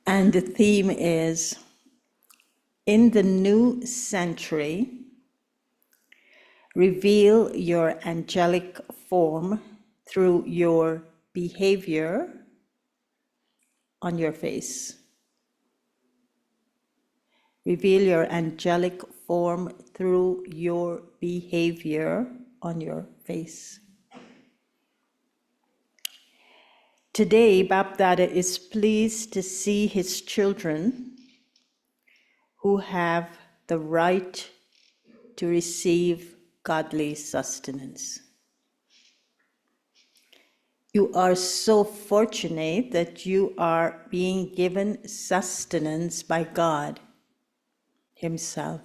And the theme is, in the new century, reveal your angelic form through your behavior on your face. Reveal your angelic form through your behavior on your face. Today, Bap Dada is pleased to see his children who have the right to receive godly sustenance. You are so fortunate that you are being given sustenance by God Himself.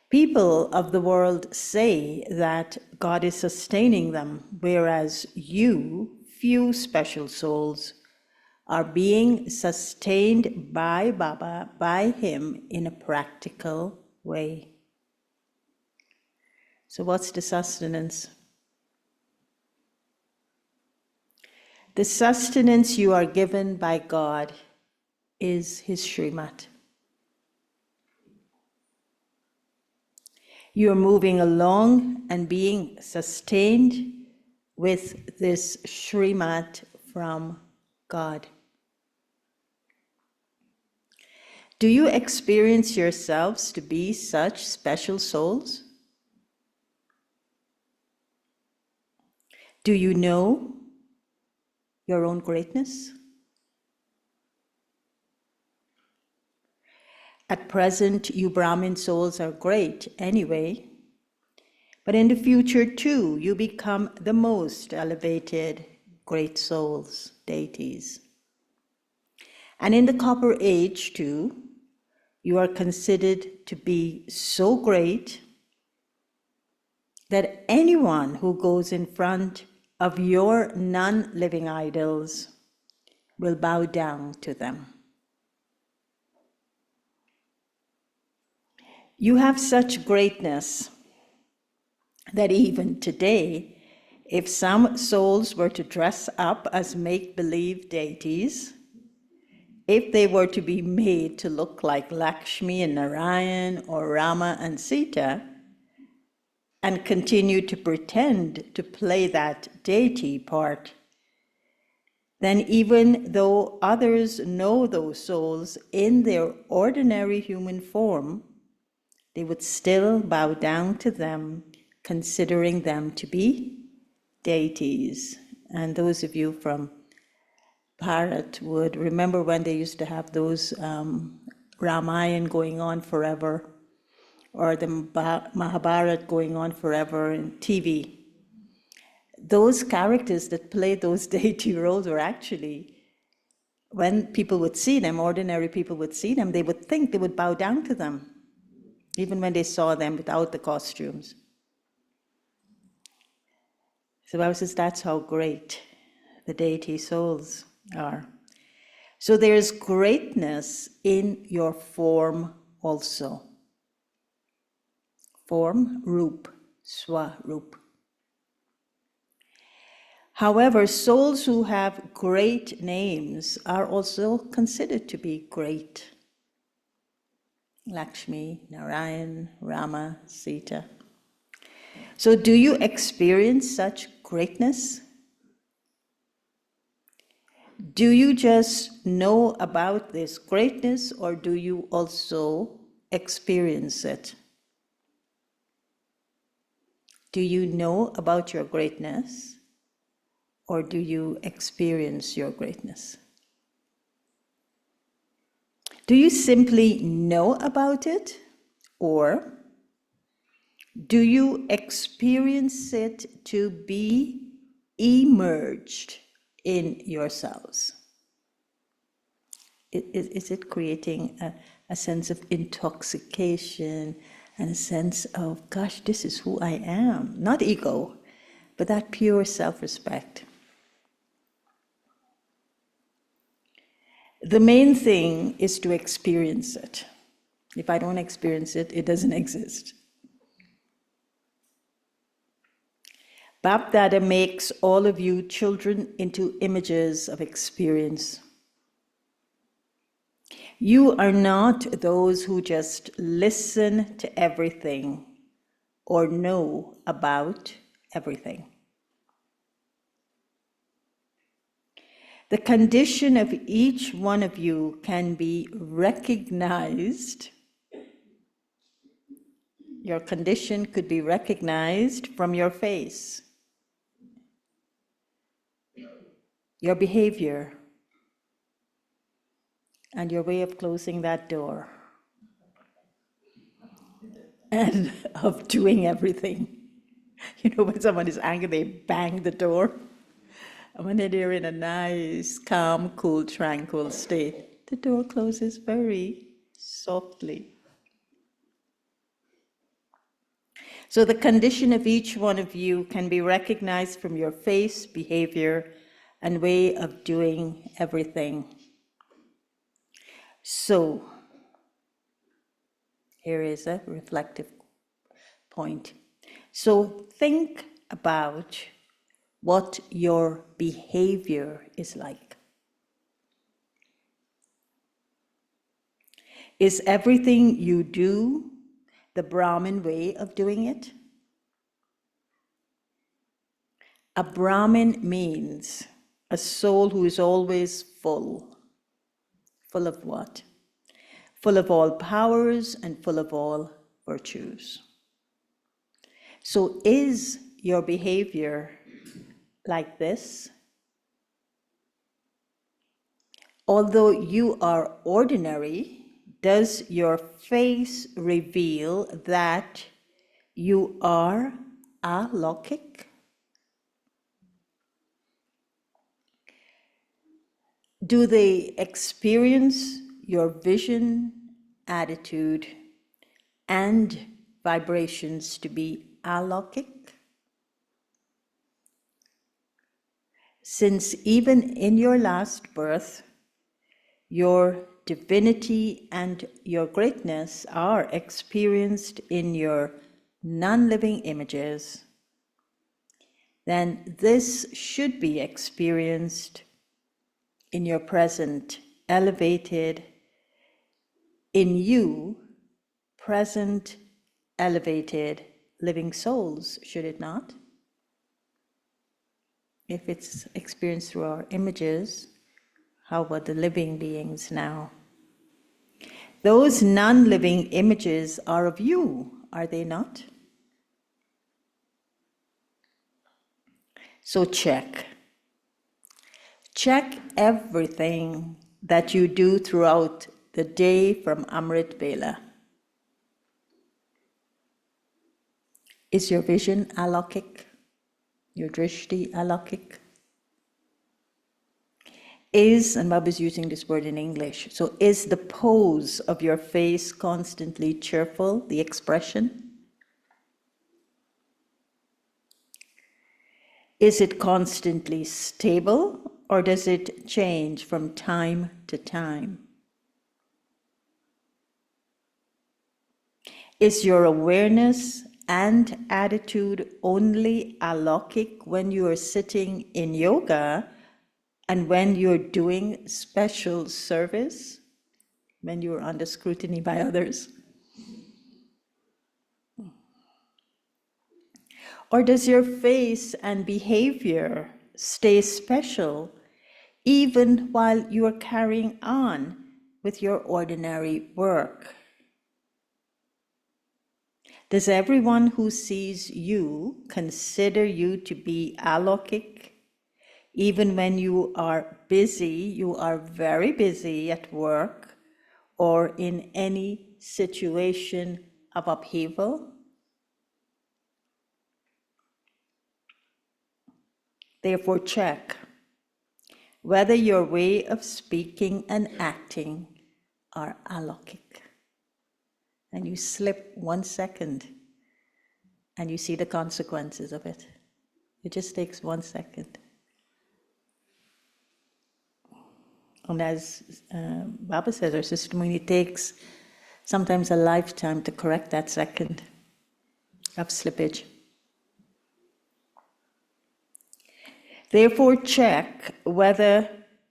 People of the world say that God is sustaining them, whereas you, few special souls, are being sustained by Baba, by Him, in a practical way. So what's the sustenance? The sustenance you are given by God is His Srimad. You're moving along and being sustained with this Srimad from God. Do you experience yourselves to be such special souls? Do you know your own greatness? At present, you Brahmin souls are great anyway, but in the future too, you become the most elevated great souls, deities. And in the Copper Age too, you are considered to be so great that anyone who goes in front of your non-living idols will bow down to them. You have such greatness that even today, if some souls were to dress up as make-believe deities, if they were to be made to look like Lakshmi and Narayan or Rama and Sita, and continue to pretend to play that deity part, then even though others know those souls in their ordinary human form, they would still bow down to them, considering them to be deities. And those of you from Bharat would remember when they used to have those Ramayana going on forever, or the Mahabharata going on forever in TV. Those characters that played those deity roles were actually, when people would see them, ordinary people would see them, they would think they would bow down to them, even when they saw them without the costumes. So Baba says that's how great the deity souls are. So there's greatness in your form also. Form, Rup, Swarup. However, souls who have great names are also considered to be great. Lakshmi, Narayan, Rama, Sita. So do you experience such greatness? Do you just know about this greatness, or do you also experience it? Do you know about your greatness, or do you experience your greatness? Do you simply know about it, or do you experience it to be emerged in yourselves? Is it creating a sense of intoxication and a sense of, gosh, this is who I am? Not ego, but that pure self-respect. The main thing is to experience it. If I don't experience it, it doesn't exist. Bapdada makes all of you children into images of experience. You are not those who just listen to everything or know about everything. The condition of each one of you can be recognized. Your condition could be recognized from your face, your behavior, and your way of closing that door, and of doing everything. You know, when someone is angry, they bang the door. And when they're in a nice, calm, cool, tranquil state, the door closes very softly. So the condition of each one of you can be recognized from your face, behavior, and way of doing everything. So, here is a reflective point. So think about what your behavior is like. Is everything you do the Brahmin way of doing it? A Brahmin means a soul who is always full. Full of what? Full of all powers and full of all virtues. So is your behavior like this? Although you are ordinary, does your face reveal that you are alokik? Do they experience your vision, attitude, and vibrations to be alokik? Since even in your last birth, your divinity and your greatness are experienced in your non-living images, then this should be experienced in your present elevated, in you, present, elevated living souls, should it not? If it's experienced through our images, how about the living beings now? Those non-living images are of you, are they not? So check. Check everything that you do throughout the day from Amrit Vela. Is your vision alokik? Your drishti alokik? Is, and Baba's using this word in English, so is the pose of your face constantly cheerful, the expression? Is it constantly stable, or does it change from time to time? Is your awareness and attitude only alokik when you are sitting in yoga and when you're doing special service, when you're under scrutiny by others? Or does your face and behavior stay special even while you are carrying on with your ordinary work? Does everyone who sees you consider you to be alokik? Even when you are busy, you are very busy at work or in any situation of upheaval? Therefore, check whether your way of speaking and acting are alokik. And you slip 1 second and you see the consequences of it. It just takes 1 second. And as Baba says, our sister Murli, it takes sometimes a lifetime to correct that second of slippage. Therefore, check whether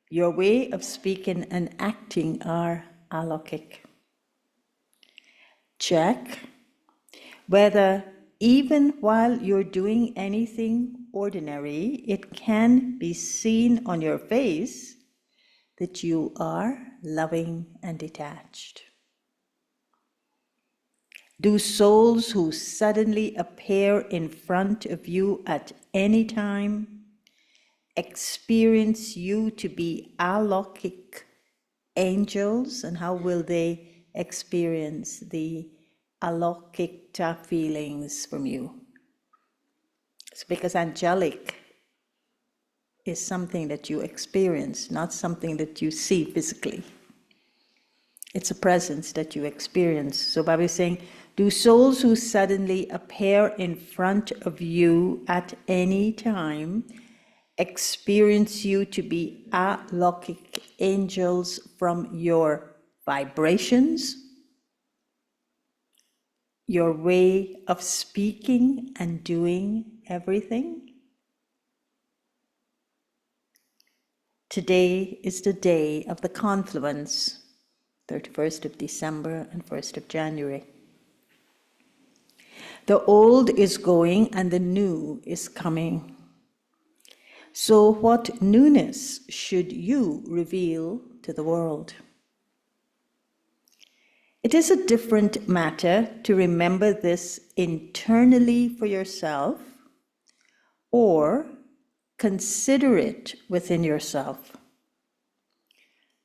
your way of speaking and acting are alokik. Check whether even while you're doing anything ordinary, it can be seen on your face that you are loving and detached. Do souls who suddenly appear in front of you at any time experience you to be alokik angels? And how will they experience the alokikta feelings from you? It's because angelic is something that you experience, not something that you see physically. It's a presence that you experience. So Baba is saying, do souls who suddenly appear in front of you at any time experience you to be alokik angels from your vibrations, your way of speaking and doing everything? Today is the day of the confluence, 31st of December and 1st of January. The old is going and the new is coming. So what newness should you reveal to the world? It is a different matter to remember this internally for yourself or consider it within yourself.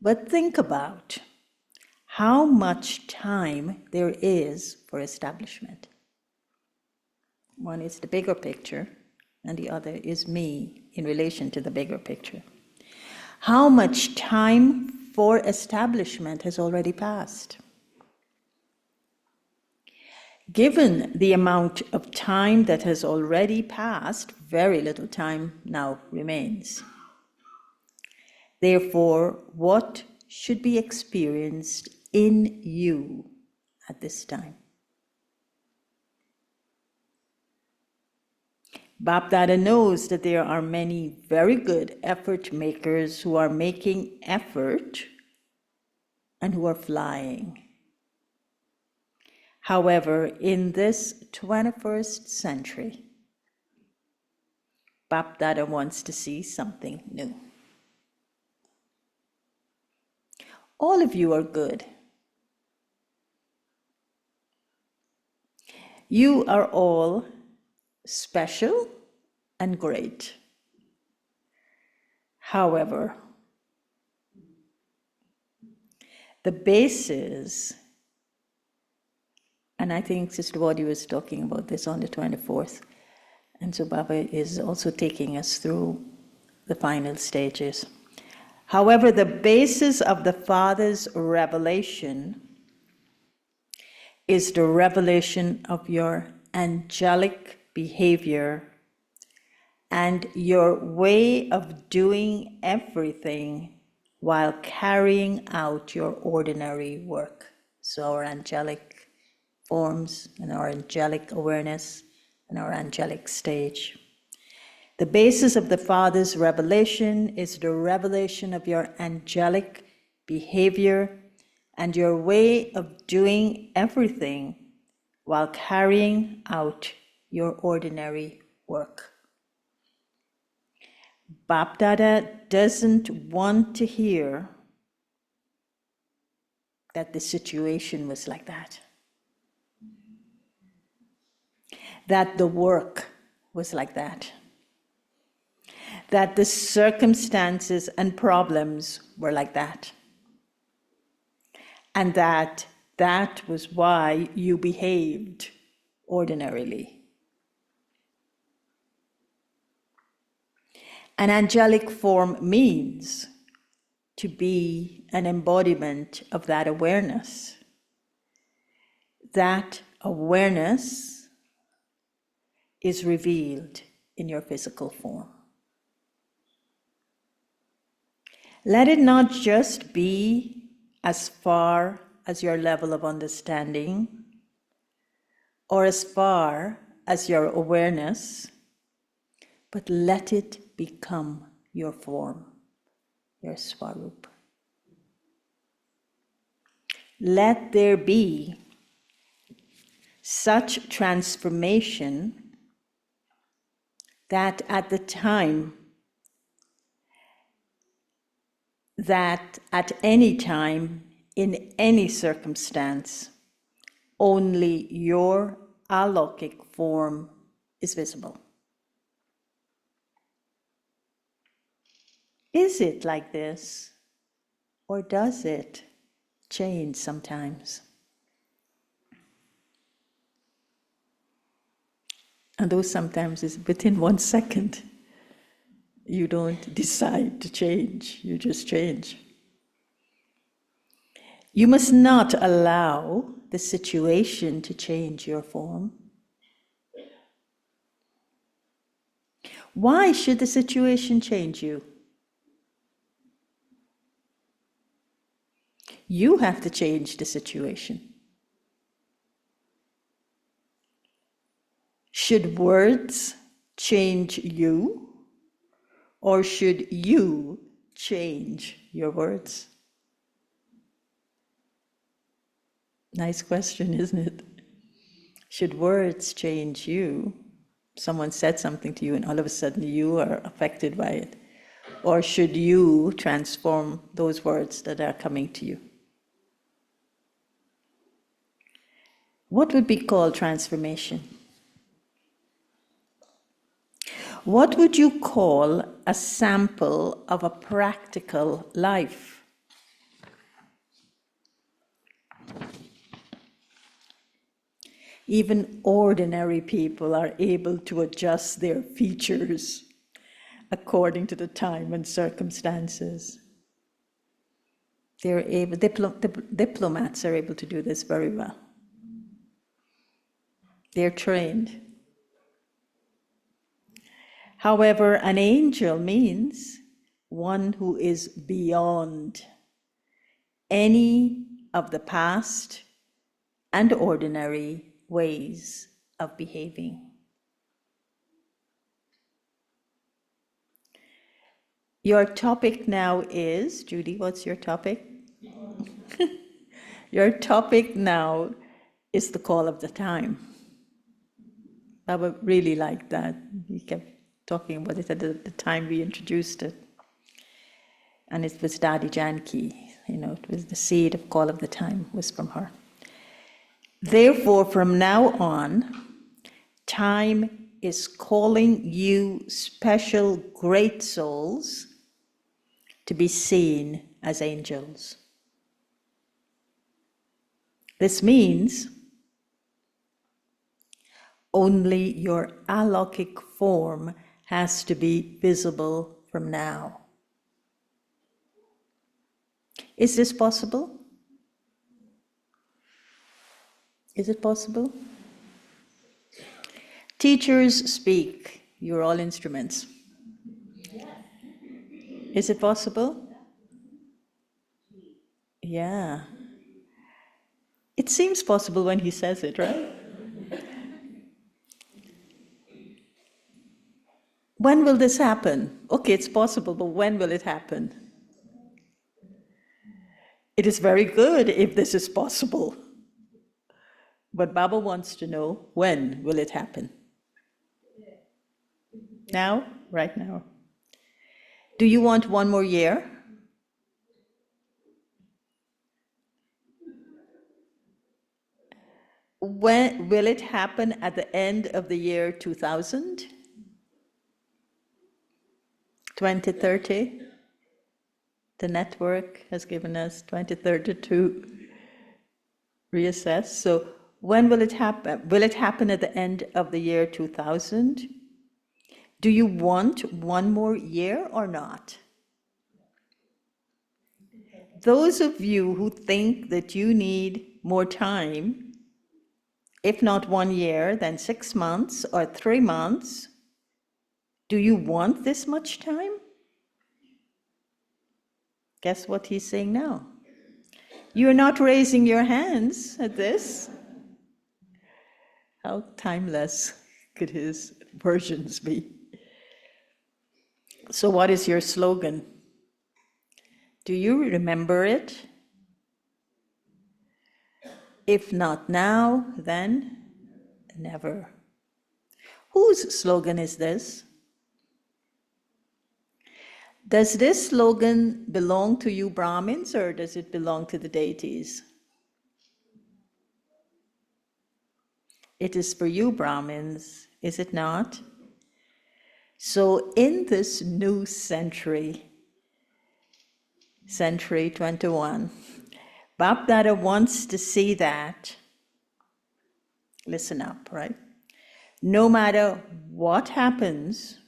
But think about how much time there is for establishment. One is the bigger picture, and the other is me in relation to the bigger picture. How much time for establishment has already passed? Given the amount of time that has already passed, very little time now remains. Therefore, what should be experienced in you at this time? Bapdada knows that there are many very good effort makers who are making effort and who are flying. However, in this 21st century, Bapdada wants to see something new. All of you are good. You are all special and great. However, the basis, and I think Sister Waddy was talking about this on the 24th, and so Baba is also taking us through the final stages. However, the basis of the Father's revelation is the revelation of your angelic behavior and your way of doing everything while carrying out your ordinary work. So our angelic forms and our angelic awareness and our angelic stage. The basis of the Father's revelation is the revelation of your angelic behavior and your way of doing everything while carrying out your ordinary work. Bapdada doesn't want to hear that the situation was like that, that the work was like that the circumstances and problems were like that, and that was why you behaved ordinarily. An angelic form means to be an embodiment of that awareness. That awareness is revealed in your physical form. Let it not just be as far as your level of understanding or as far as your awareness, but let it become your form, your Swarup. Let there be such transformation that at the time, that at any time, in any circumstance, only your alokik form is visible. Is it like this, or does it change sometimes? And those sometimes is within 1 second. You don't decide to change, you just change. You must not allow the situation to change your form. Why should the situation change you? You have to change the situation. Should words change you, or should you change your words? Nice question, isn't it? Should words change you? Someone said something to you and all of a sudden you are affected by it. Or should you transform those words that are coming to you? What would be called transformation? What would you call a sample of a practical life? Even ordinary people are able to adjust their features according to the time and circumstances. They're able, diplomats are able to do this very well. They're trained. However, an angel means one who is beyond any of the past and ordinary ways of behaving. Your topic now is, Judy, what's your topic? Your topic now is the call of the time. Baba really liked that. He kept talking about it at the time we introduced it. And it was Dadi Janki, it was the seed of call of the time was from her. Therefore, from now on, time is calling you special great souls to be seen as angels. This means only your alokik form has to be visible from now. Is this possible? Is it possible? Teachers speak, you're all instruments. Is it possible? Yeah. It seems possible when he says it, right? When will this happen? Okay, it's possible, but when will it happen? It is very good if this is possible. But Baba wants to know, when will it happen? Now? Right now. Do you want 1 more year? When will it happen at the end of the year 2000? 2030? The network has given us 2030 to reassess. So when will it happen? Will it happen at the end of the year 2000? Do you want 1 more year or not? Those of you who think that you need more time, if not 1 year, then 6 months or 3 months, do you want this much time? Guess what he's saying now? You're not raising your hands at this. How timeless could his versions be? So what is your slogan? Do you remember it? If not now, then never. Whose slogan is this? Does this slogan belong to you Brahmins, or does it belong to the deities? It is for you Brahmins, is it not? So in this new century, century 21, Bapdada wants to see that, listen up, right? No matter what happens,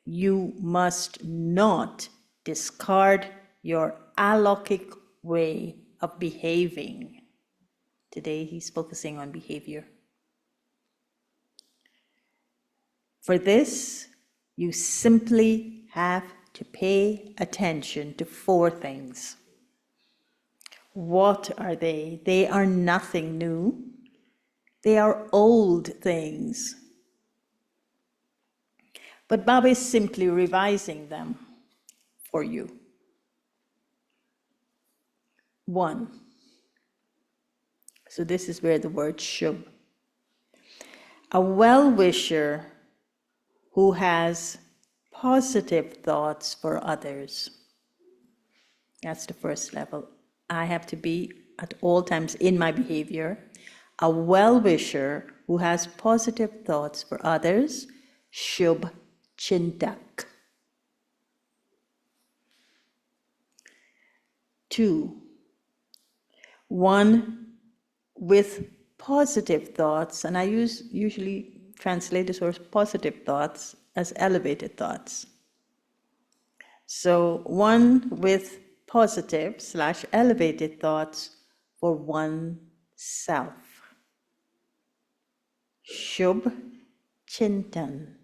you must not discard your alokik way of behaving. Today he's focusing on behavior. For this, you simply have to pay attention to 4 things. What are they? They are nothing new. They are old things. But Baba is simply revising them for you. 1. So this is where the word shub. A well-wisher who has positive thoughts for others. That's the first level. I have to be at all times in my behavior a well-wisher who has positive thoughts for others, shub chintak. 2, one with positive thoughts, and I usually translate this word positive thoughts as elevated thoughts. So one with positive/elevated thoughts for oneself. Shubh Chintan.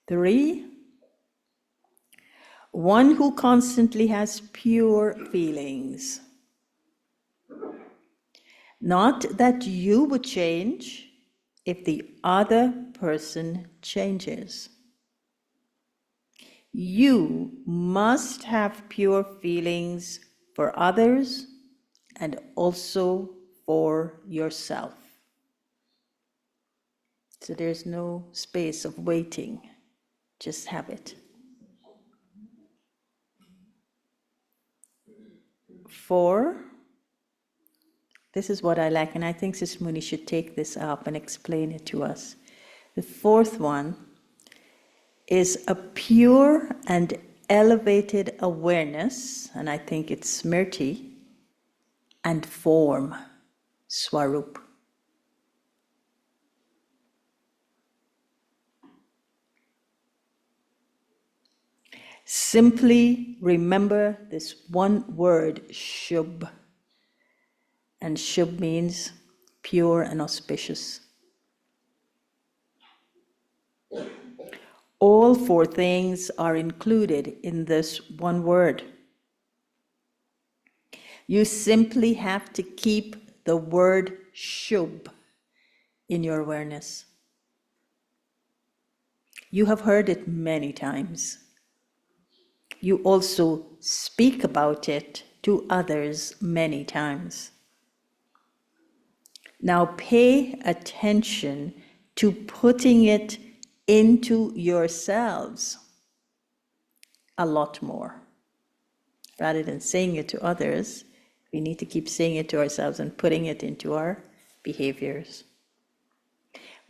3, one who constantly has pure feelings. Not that you would change if the other person changes. You must have pure feelings for others and also for yourself. So there's no space of waiting, just have it. 4, this is what I like, and I think Sister Muni should take this up and explain it to us. The 4th one is a pure and elevated awareness, and I think it's smrti, and form, swarup. Simply remember this one word, shubh. And shubh means pure and auspicious. All 4 things are included in this one word. You simply have to keep the word shubh in your awareness. You have heard it many times. You also speak about it to others many times. Now pay attention to putting it into yourselves a lot more. Rather than saying it to others, we need to keep saying it to ourselves and putting it into our behaviors.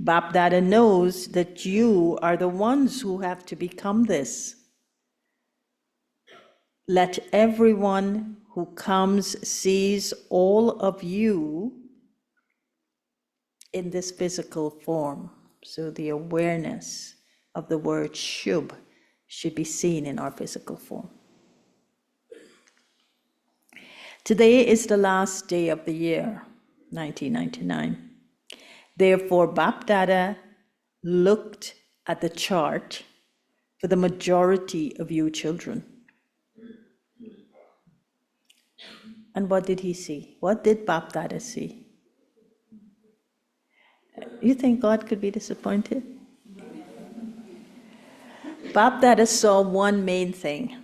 Bapdada knows that you are the ones who have to become this. Let everyone who comes sees all of you in this physical form. So the awareness of the word shubh should be seen in our physical form. Today is the last day of the year, 1999. Therefore, Bapdada looked at the chart for the majority of you children. And what did he see? What did Bapdada see? You think God could be disappointed? Bapdada saw one main thing.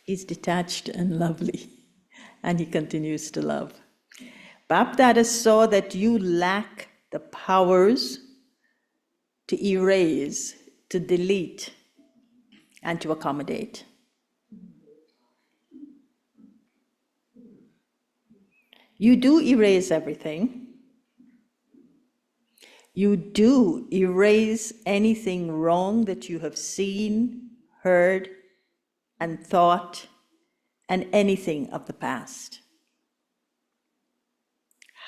He's detached and lovely, and he continues to love. Bapdada saw that you lack the powers to erase, to delete, and to accommodate. You do erase everything. You do erase anything wrong that you have seen, heard, and thought, and anything of the past.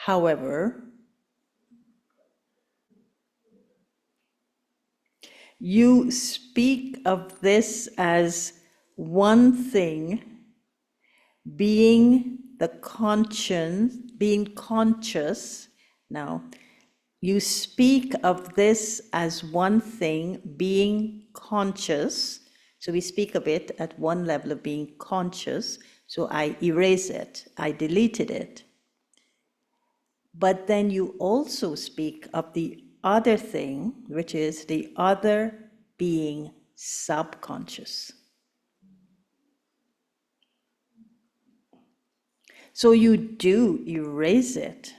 However, you speak of this as one thing being the conscience, being conscious. Now, you speak of this as one thing being conscious. So we speak of it at one level of being conscious. So I erase it, I deleted it. But then you also speak of the other thing, which is the other being subconscious. So you do erase it.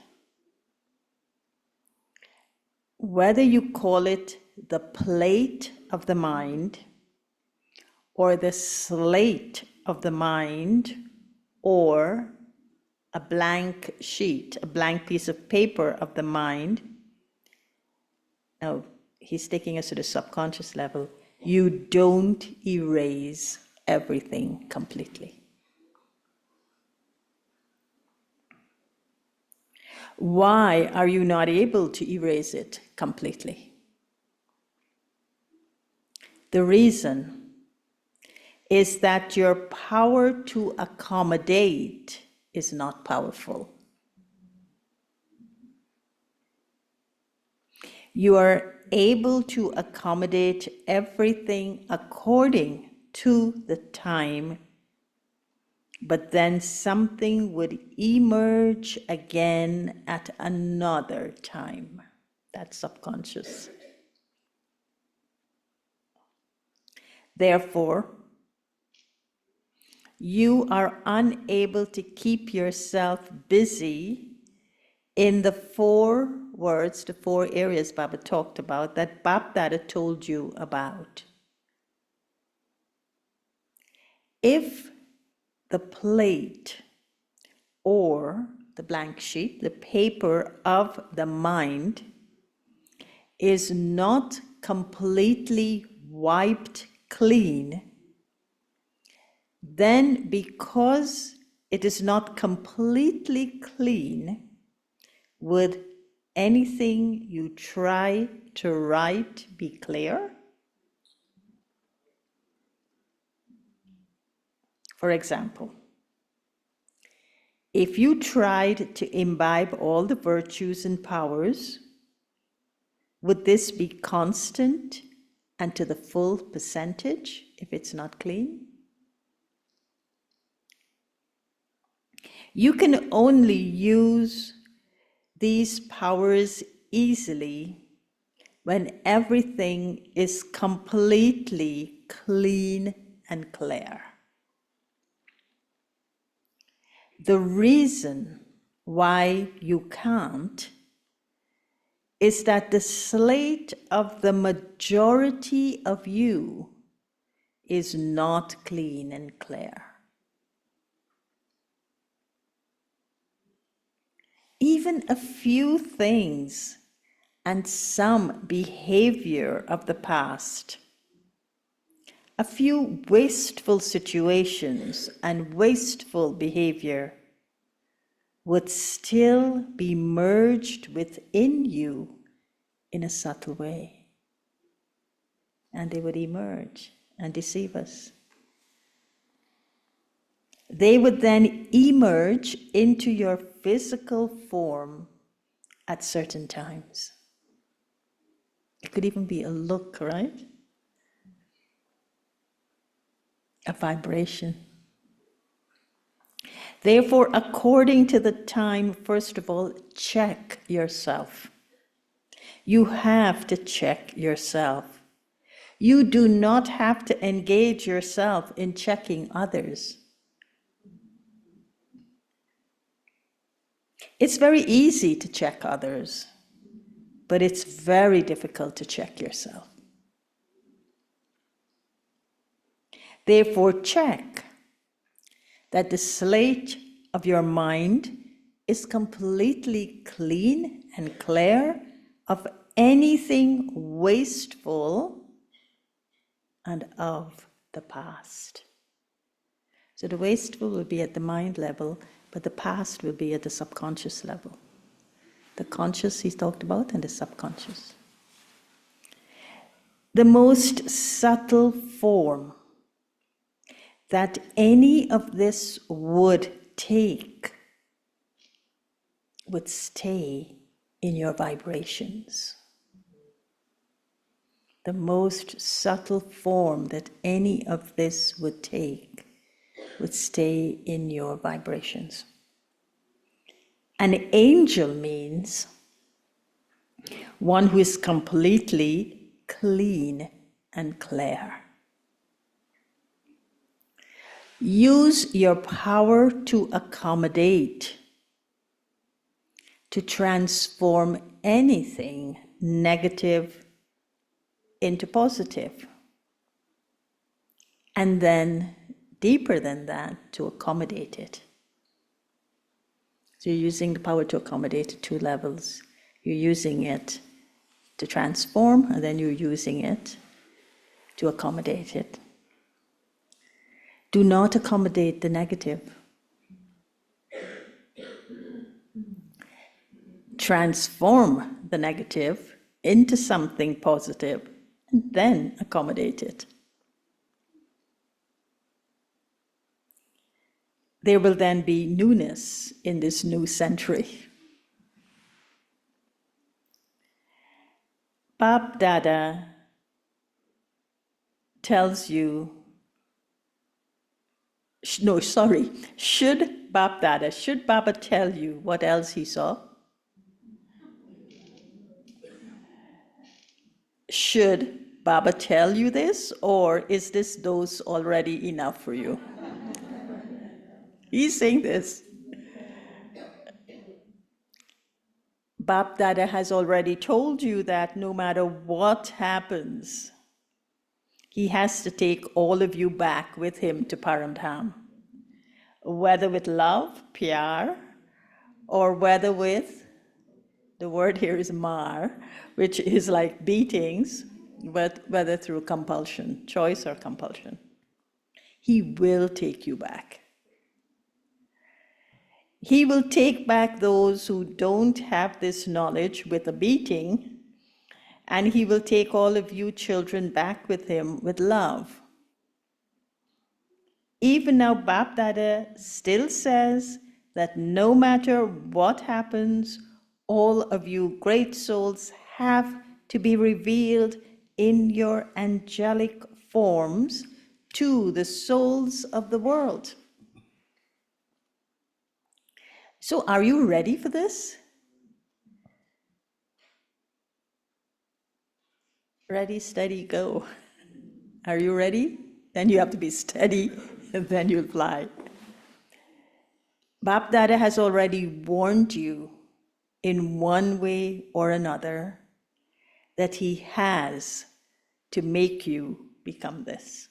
Whether you call it the plate of the mind, or the slate of the mind, or a blank sheet, a blank piece of paper of the mind. Now, he's taking us to the subconscious level. You don't erase everything completely. Why are you not able to erase it completely? The reason is that your power to accommodate is not powerful. You are able to accommodate everything according to the time, but then something would emerge again at another time. That's subconscious. Therefore, you are unable to keep yourself busy in the 4 words, the 4 areas Baba talked about, that Bapdada told you about. If the plate or the blank sheet, the paper of the mind, is not completely wiped clean, then because it is not completely clean, would anything you try to write be clear? For example, if you tried to imbibe all the virtues and powers, would this be constant and to the full percentage if it's not clean? You can only use these powers easily when everything is completely clean and clear. The reason why you can't is that the slate of the majority of you is not clean and clear. Even a few things and some behavior of the past, a few wasteful situations and wasteful behavior would still be merged within you in a subtle way. And they would emerge and deceive us. They would then emerge into your physical form at certain times. It could even be a look, right? A vibration. Therefore, according to the time, first of all, check yourself. You have to check yourself. You do not have to engage yourself in checking others. It's very easy to check others, but it's very difficult to check yourself. Therefore, check that the slate of your mind is completely clean and clear of anything wasteful and of the past. So the wasteful will be at the mind level, but the past will be at the subconscious level. The conscious he's talked about and the subconscious. The most subtle form that any of this would take would stay in your vibrations. The most subtle form that any of this would take would stay in your vibrations. An angel means one who is completely clean and clear. Use your power to accommodate, to transform anything negative into positive. And then, deeper than that, to accommodate it. So you're using the power to accommodate at two levels. You're using it to transform, and then you're using it to accommodate it. Do not accommodate the negative. Transform the negative into something positive, and then accommodate it. There will then be newness in this new century. Bab Dada tells you, should Baba tell you what else he saw? Should Baba tell you this, or is this dose already enough for you? He's saying this. Bab Dada has already told you that no matter what happens, he has to take all of you back with him to Paramdham. Whether with love, pyar, or whether with, the word here is mar, which is like beatings, but whether through compulsion, choice or compulsion. He will take you back. He will take back those who don't have this knowledge with a beating, and he will take all of you children back with him with love. Even now, Bap Dada still says that no matter what happens, all of you great souls have to be revealed in your angelic forms to the souls of the world. So are you ready for this? Ready, steady, go. Are you ready? Then you have to be steady, and then you'll fly. Bap Dada has already warned you in one way or another that he has to make you become this.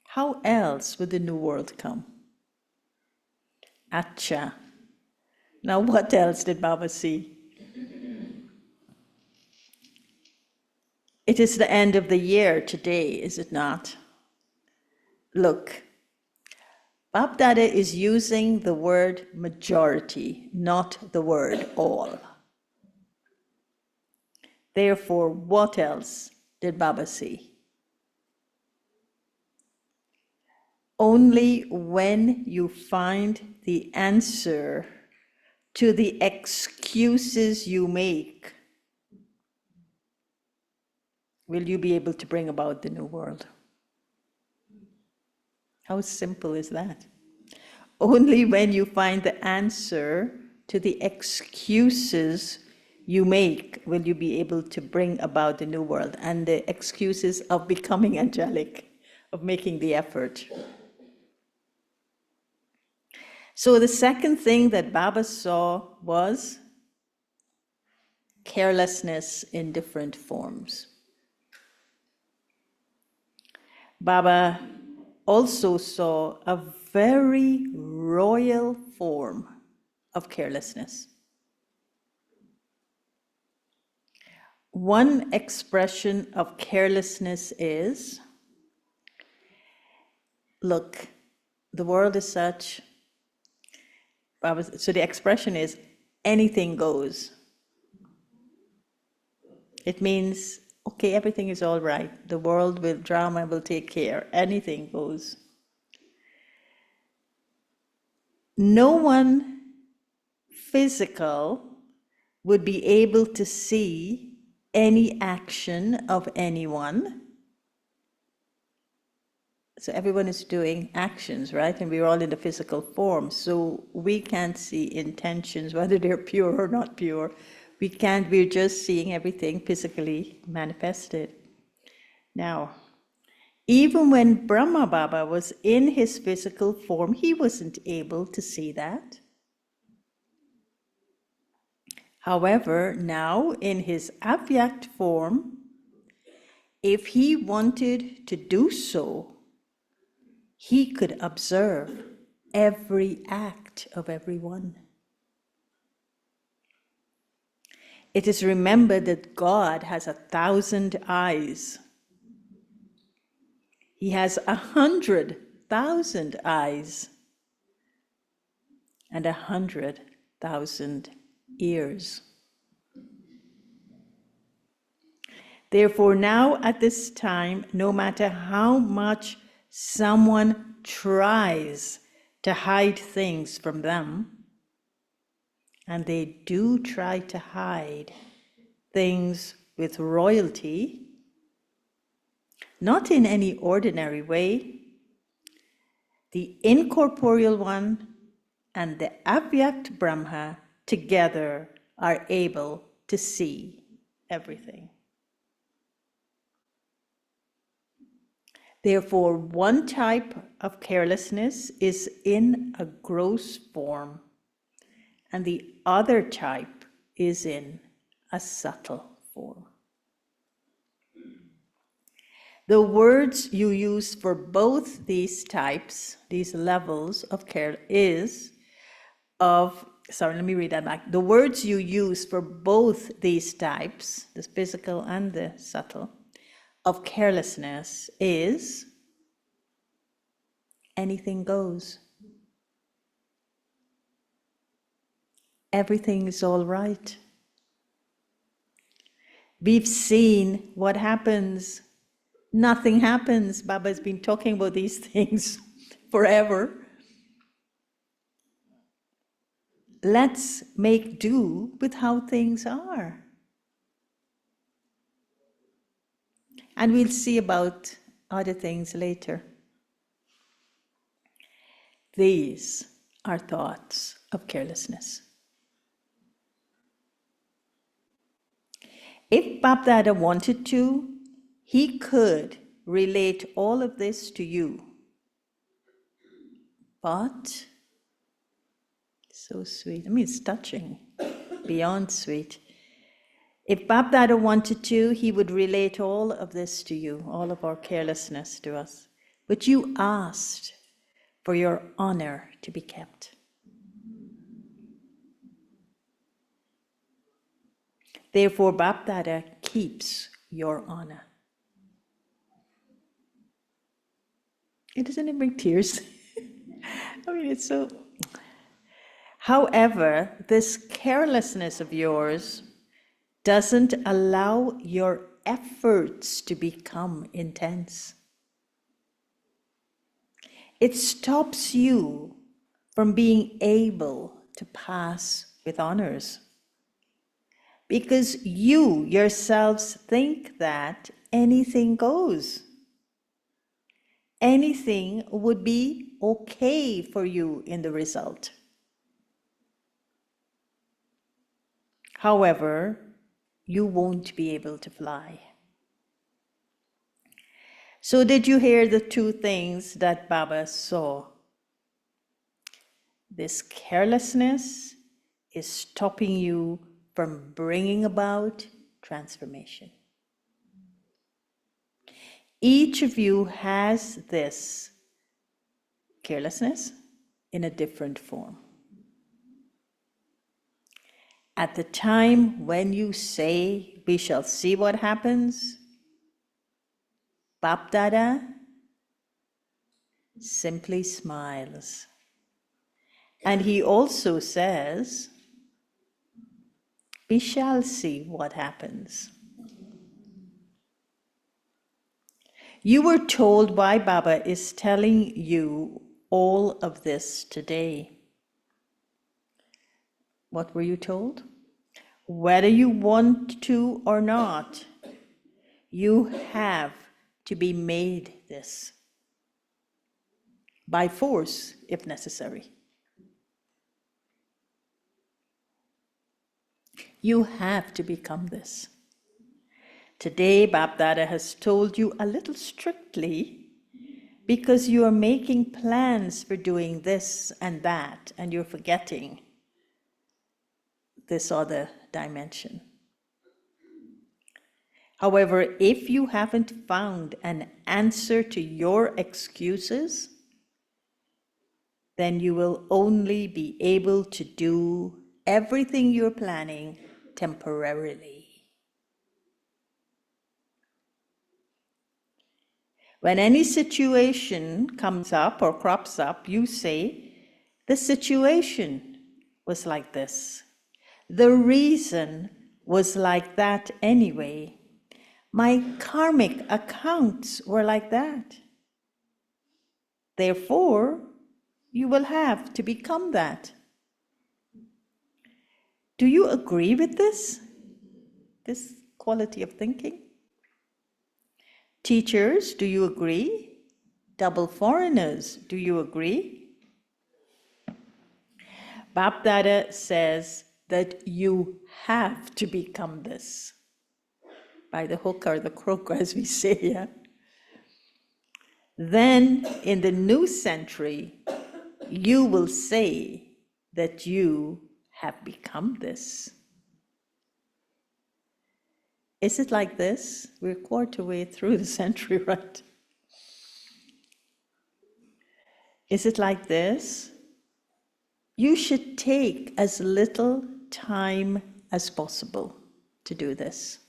How else would the new world come? Acha. Now what else did Baba see? It is the end of the year today, is it not? Look, Bap Dada is using the word majority, not the word all. Therefore, what else did Baba see? Only when you find the answer to the excuses you make will you be able to bring about the new world. How simple is that? Only when you find the answer to the excuses you make will you be able to bring about the new world, and the excuses of becoming angelic, of making the effort. So the second thing that Baba saw was carelessness in different forms. Baba also saw a very royal form of carelessness. One expression of carelessness is, look, the world is such, so the expression is, anything goes. It means, okay, everything is all right. The world will, drama will take care. Anything goes. No one physical would be able to see any action of anyone. So everyone is doing actions, right? And we're all in the physical form. So we can't see intentions, whether they're pure or not pure. We're just seeing everything physically manifested. Now, even when Brahma Baba was in his physical form, he wasn't able to see that. However, now in his Avyakt form, if he wanted to do so, he could observe every act of everyone. It is remembered that God has 1,000 eyes. He has 100,000 eyes and 100,000 ears. Therefore, now at this time, no matter how much someone tries to hide things from them, and they do try to hide things with royalty, not in any ordinary way, the incorporeal one and the Avyakt Brahma together are able to see everything. Therefore, one type of carelessness is in a gross form, and the other type is in a subtle form. The words you use for both these types, these levels of care, let me read that back. The words you use for both these types, the physical and the subtle, of carelessness is anything goes. Everything is all right. We've seen what happens. Nothing happens. Baba's been talking about these things forever. Let's make do with how things are. And we'll see about other things later. These are thoughts of carelessness. If Bapdada wanted to, he could relate all of this to you. But, so sweet, I mean, it's touching, beyond sweet. If Bapdada wanted to, he would relate all of this to you, all of our carelessness to us. But you asked for your honor to be kept. Therefore, Bapdada keeps your honor. Doesn't it bring tears? I mean, it's so... However, this carelessness of yours doesn't allow your efforts to become intense. It stops you from being able to pass with honors, because you yourselves think that anything goes. anything would be okay for you in the result. However, you won't be able to fly. So did you hear the two things that Baba saw? This carelessness is stopping you from bringing about transformation. Each of you has this carelessness in a different form. At the time when you say, we shall see what happens, Bap Dada simply smiles. And he also says, we shall see what happens. You were told why Baba is telling you all of this today. What were you told? Whether you want to or not, you have to be made this. By force, if necessary. You have to become this. Today, Bap Dada has told you a little strictly because you are making plans for doing this and that, and you're forgetting this other dimension. However, if you haven't found an answer to your excuses, then you will only be able to do everything you're planning temporarily. When any situation comes up or crops up, you say, the situation was like this. The reason was like that anyway. My karmic accounts were like that. Therefore, you will have to become that. Do you agree with this quality of thinking? Teachers, do you agree? Double foreigners, do you agree? Bap Dada says that you have to become this. By the hook or the crook, as we say, yeah? Then, in the new century, you will say that you have become this. Is it like this? We're quarter way through the century, right? Is it like this? You should take as little time as possible to do this.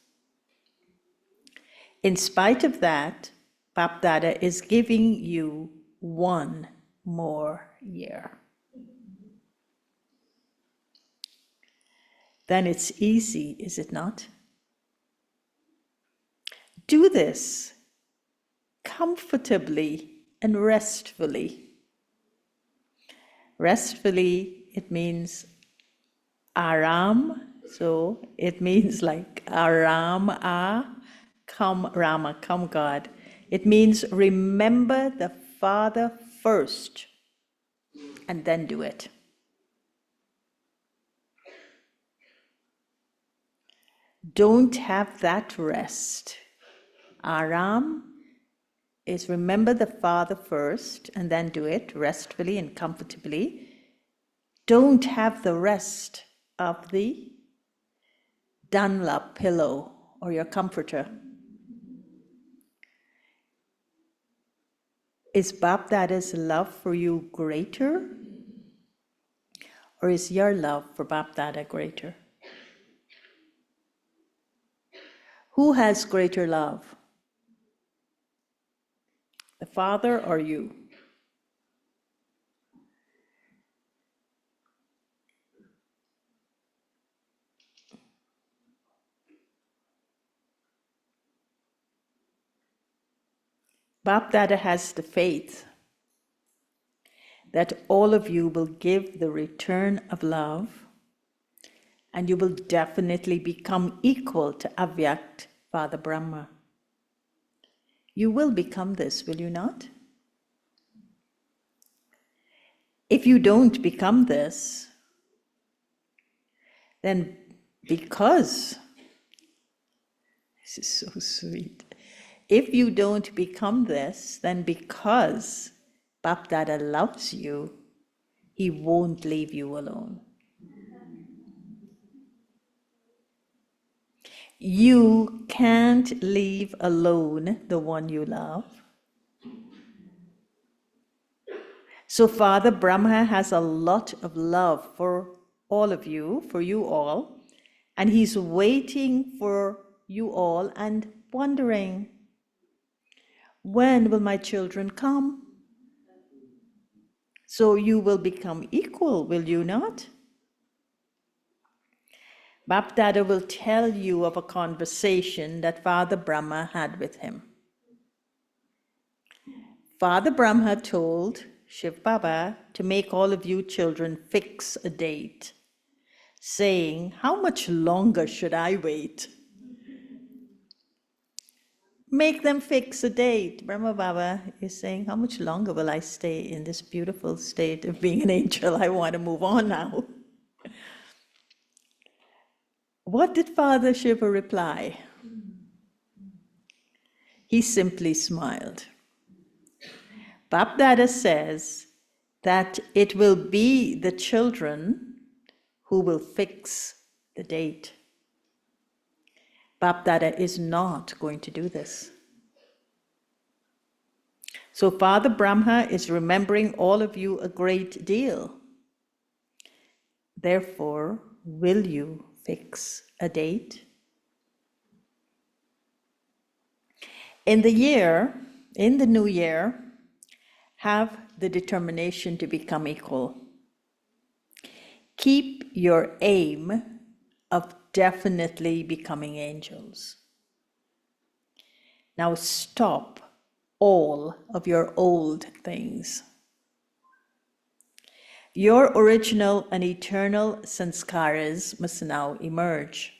In spite of that, Bap Dada is giving you 1 more year. Then it's easy, is it not? Do this comfortably and restfully. Restfully, it means aram, so it means like aram, come Rama, come God. It means remember the Father first and then do it. Don't have that rest. Aram is remember the Father first and then do it restfully and comfortably. Don't have the rest of the Dunlop pillow or your comforter. Is Bap Dada's love for you greater? Or is your love for Bap Dada greater? Who has greater love? The Father or you? Bap Dada has the faith that all of you will give the return of love and you will definitely become equal to Avyakt, Father Brahma. You will become this, will you not? If you don't become this, then because, this is so sweet, if you don't become this, then because Bapdada loves you, he won't leave you alone. You can't leave alone the one you love. So Father Brahma has a lot of love for all of you, for you all, and he's waiting for you all and wondering, when will my children come? So you will become equal, will you not? Bapdada will tell you of a conversation that Father Brahma had with him. Father Brahma told Shiv Baba to make all of you children fix a date, saying, how much longer should I wait? Make them fix a date. Brahma Baba is saying, how much longer will I stay in this beautiful state of being an angel? I want to move on now. What did Father Shiva reply? He simply smiled. Bapdada says that it will be the children who will fix the date. Bapdada is not going to do this. So Father Brahma is remembering all of you a great deal. Therefore, will you fix a date? In the new year, have the determination to become equal. Keep your aim of definitely becoming angels. Now stop all of your old things. Your original and eternal sanskaras must now emerge.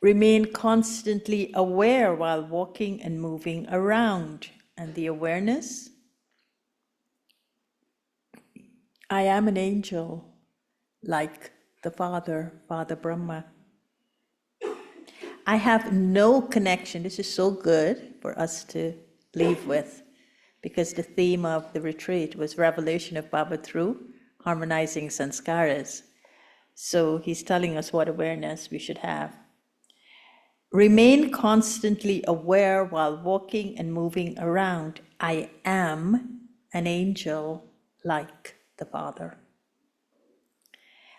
Remain constantly aware while walking and moving around, and the awareness, I am an angel, like the Father Brahma. I have no connection. This is so good for us to leave with, because the theme of the retreat was revelation of Baba through harmonizing sanskaras. So he's telling us what awareness we should have. Remain constantly aware while walking and moving around. I am an angel like the Father.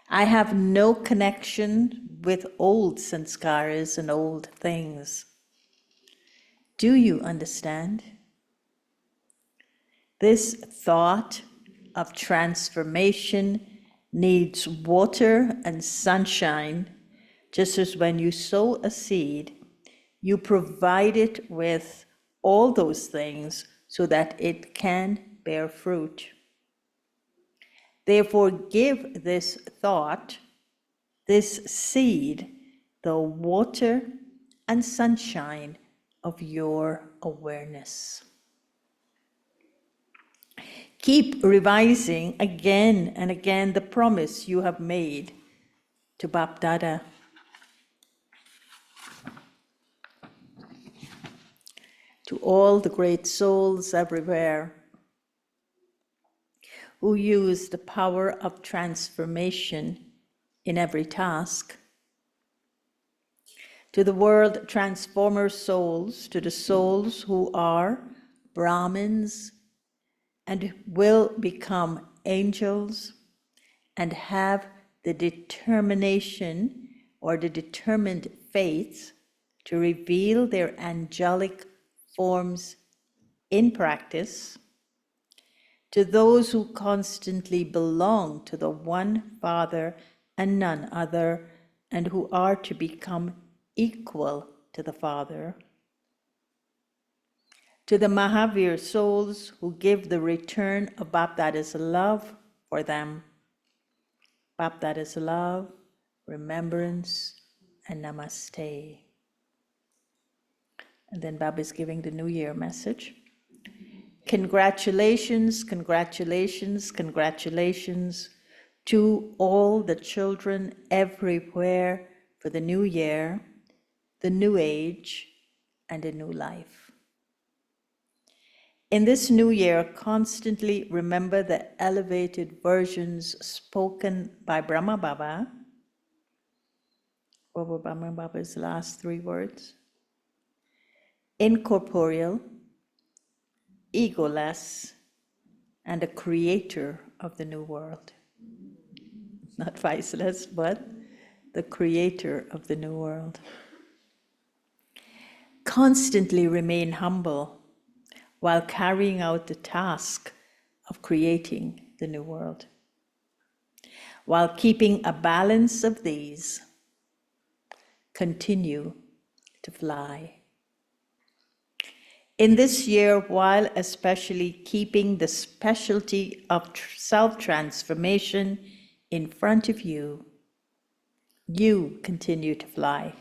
I have no connection with old sanskaras and old things. Do you understand? This thought of transformation needs water and sunshine, just as when you sow a seed, you provide it with all those things so that it can bear fruit. Therefore, give this thought, this seed, the water and sunshine of your awareness. Keep revising again and again the promise you have made to Bapdada. To all the great souls everywhere who use the power of transformation in every task. To the world transformer souls, to the souls who are Brahmins and will become angels and have the determination or the determined faith to reveal their angelic forms in practice. To those who constantly belong to the one Father and none other, and who are to become equal to the Father. To the Mahavir souls who give the return of Bapdada's love for them. Bapdada's love, remembrance, and namaste. And then Baba is giving the New Year message. Congratulations, congratulations, congratulations to all the children everywhere for the new year, the new age, and a new life. In this new year, constantly remember the elevated versions spoken by Brahma Baba. What were Brahma Baba's last three words? Incorporeal, egoless, and a creator of the new world. Not viceless, but the creator of the new world. Constantly remain humble while carrying out the task of creating the new world. While keeping a balance of these, continue to fly. In this year, while especially keeping the specialty of self-transformation in front of you, you continue to fly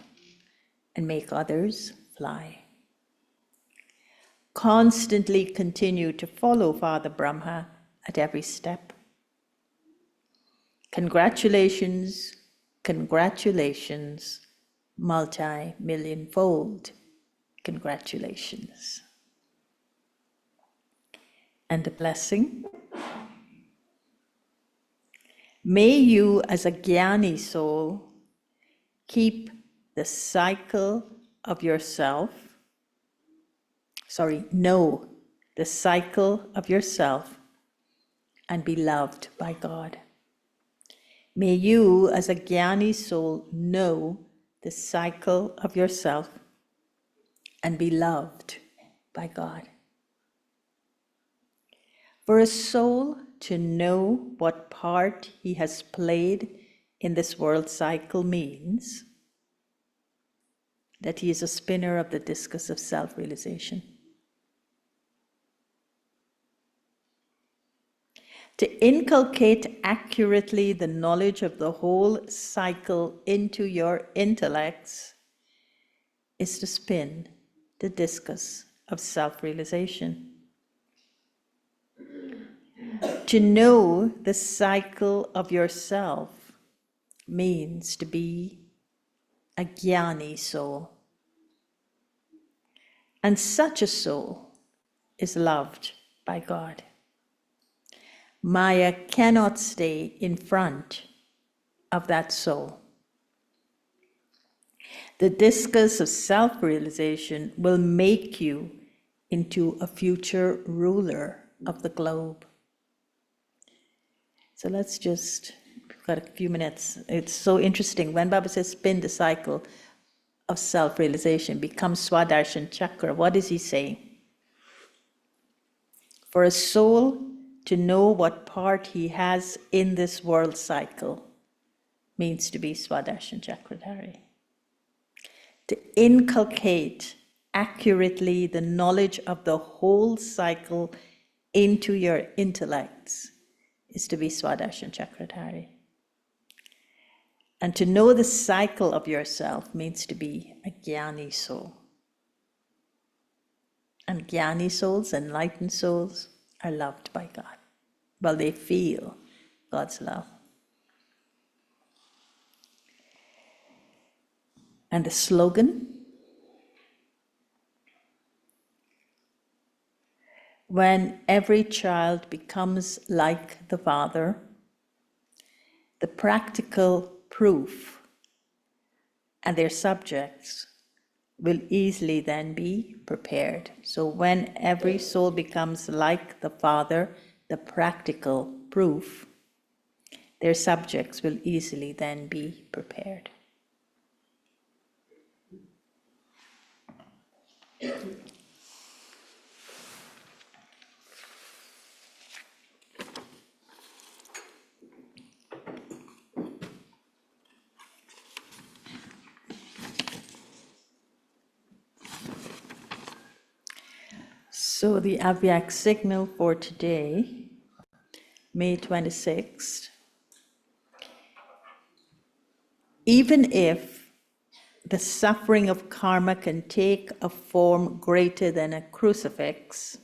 and make others fly. Constantly continue to follow Father Brahma at every step. Congratulations, congratulations, multi-million-fold congratulations. And a blessing. May you, as a Jnani soul, keep the cycle of yourself, know the cycle of yourself and be loved by God. May you, as a Jnani soul, know the cycle of yourself and be loved by God. For a soul to know what part he has played in this world cycle means that he is a spinner of the discus of self-realization. To inculcate accurately the knowledge of the whole cycle into your intellects is to spin the discus of self-realization. To know the cycle of yourself means to be a Jnani soul. And such a soul is loved by God. Maya cannot stay in front of that soul. The discus of self-realization will make you into a future ruler of the globe. So let's just, we've got a few minutes. It's so interesting. When Baba says spin the cycle of self-realization, become Swadarshan Chakra, what is he saying? For a soul to know what part he has in this world cycle means to be Swadarshan Chakradhari. To inculcate accurately the knowledge of the whole cycle into your intellects is to be Swadarshan Chakradhari. And to know the cycle of yourself means to be a Jnani soul. And Jnani souls, enlightened souls, are loved by God. Well, they feel God's love. And the slogan, when every child becomes like the Father, the practical proof and their subjects will easily then be prepared. So when every soul becomes like the Father, the practical proof, their subjects will easily then be prepared. So the Avyakt signal for today, May 26th, even if the suffering of karma can take a form greater than a crucifix,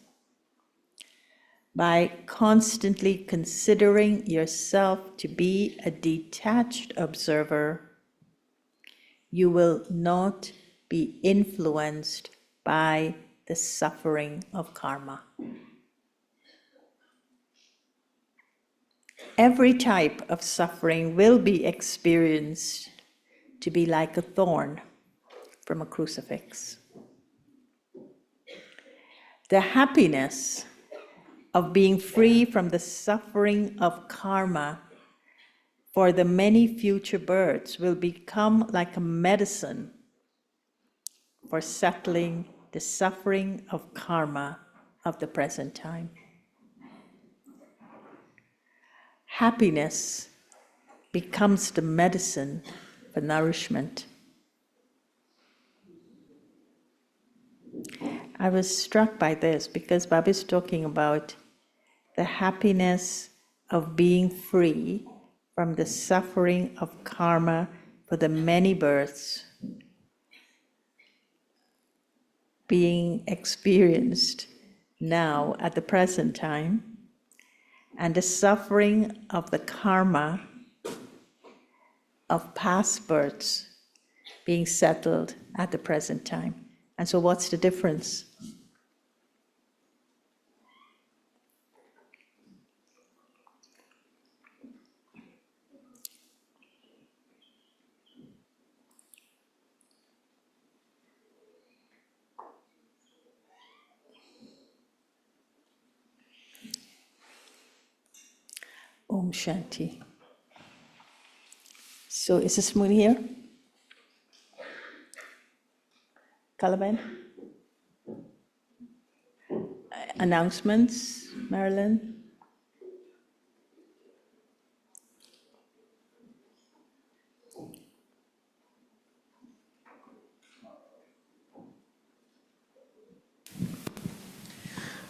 by constantly considering yourself to be a detached observer, you will not be influenced by the suffering of karma. Every type of suffering will be experienced to be like a thorn from a crucifix. The happiness of being free from the suffering of karma for the many future births will become like a medicine for settling the suffering of karma of the present time. Happiness becomes the medicine for nourishment. I was struck by this because Baba is talking about the happiness of being free from the suffering of karma for the many births being experienced now at the present time, and the suffering of the karma of past births being settled at the present time. And so what's the difference? Om Shanti. So is this Murli here? Calaban? Announcements, Marilyn?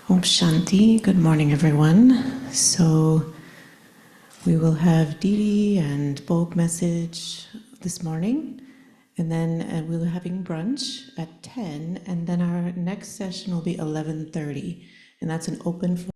Om Shanti. Good morning, everyone. So we will have Didi and Bog message this morning, and then we'll be having brunch at 10, and then our next session will be 11:30, and that's an open